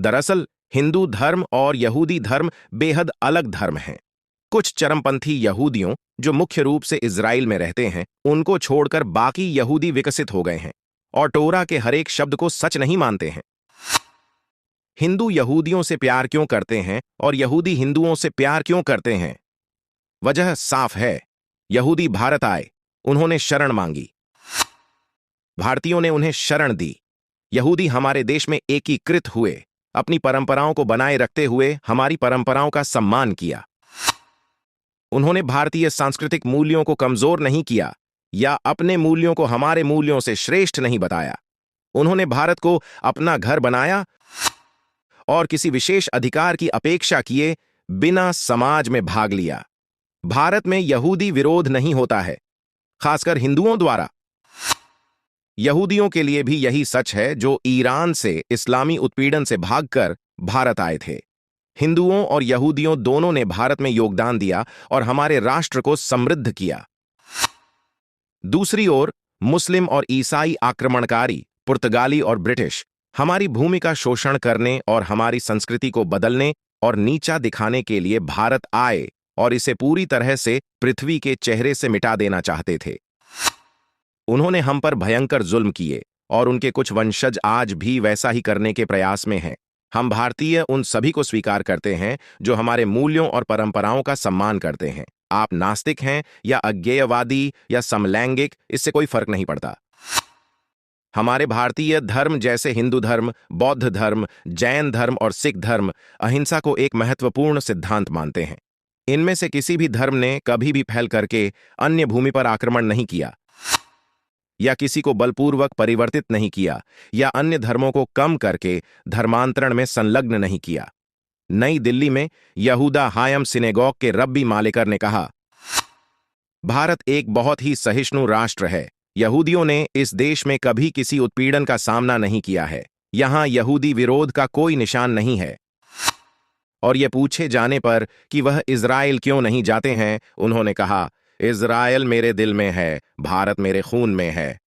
दरअसल हिंदू धर्म और यहूदी धर्म बेहद अलग धर्म हैं। कुछ चरमपंथी यहूदियों जो मुख्य रूप से इजराइल में रहते हैं, उनको छोड़कर बाकी यहूदी विकसित हो गए हैं और टोरा के हर एक शब्द को सच नहीं मानते हैं। हिंदू यहूदियों से प्यार क्यों करते हैं और यहूदी हिंदुओं से प्यार क्यों करते हैं? वजह साफ है। यहूदी भारत आए, उन्होंने शरण मांगी, भारतीयों ने उन्हें शरण दी। यहूदी हमारे देश में एकीकृत हुए, अपनी परंपराओं को बनाए रखते हुए हमारी परंपराओं का सम्मान किया। उन्होंने भारतीय सांस्कृतिक मूल्यों को कमजोर नहीं किया या अपने मूल्यों को हमारे मूल्यों से श्रेष्ठ नहीं बताया। उन्होंने भारत को अपना घर बनाया और किसी विशेष अधिकार की अपेक्षा किए बिना समाज में भाग लिया। भारत में यहूदी विरोध नहीं होता है, खासकर हिंदुओं द्वारा। यहूदियों के लिए भी यही सच है, जो ईरान से इस्लामी उत्पीड़न से भागकर भारत आए थे। हिंदुओं और यहूदियों दोनों ने भारत में योगदान दिया और हमारे राष्ट्र को समृद्ध किया। दूसरी ओर मुस्लिम और ईसाई आक्रमणकारी पुर्तगाली और ब्रिटिश हमारी भूमि का शोषण करने और हमारी संस्कृति को बदलने और नीचा दिखाने के लिए भारत आए और इसे पूरी तरह से पृथ्वी के चेहरे से मिटा देना चाहते थे। उन्होंने हम पर भयंकर जुल्म किए और उनके कुछ वंशज आज भी वैसा ही करने के प्रयास में हैं। हम भारतीय उन सभी को स्वीकार करते हैं जो हमारे मूल्यों और परंपराओं का सम्मान करते हैं। आप नास्तिक हैं या अज्ञेयवादी या समलैंगिक, इससे कोई फर्क नहीं पड़ता। हमारे भारतीय धर्म जैसे हिंदू धर्म, बौद्ध धर्म, जैन धर्म और सिख धर्म अहिंसा को एक महत्वपूर्ण सिद्धांत मानते हैं। इनमें से किसी भी धर्म ने कभी भी फैल करके अन्य भूमि पर आक्रमण नहीं किया या किसी को बलपूर्वक परिवर्तित नहीं किया या अन्य धर्मों को कम करके धर्मांतरण में संलग्न नहीं किया। नई दिल्ली में यहूदा हायम सिनेगॉग के रब्बी मालेकर ने कहा, भारत एक बहुत ही सहिष्णु राष्ट्र है। यहूदियों ने इस देश में कभी किसी उत्पीड़न का सामना नहीं किया है। यहां यहूदी विरोध का कोई निशान नहीं है। और यह पूछे जाने पर कि वह इजराइल क्यों नहीं जाते हैं, उन्होंने कहा, इजराइल मेरे दिल में है, भारत मेरे खून में है।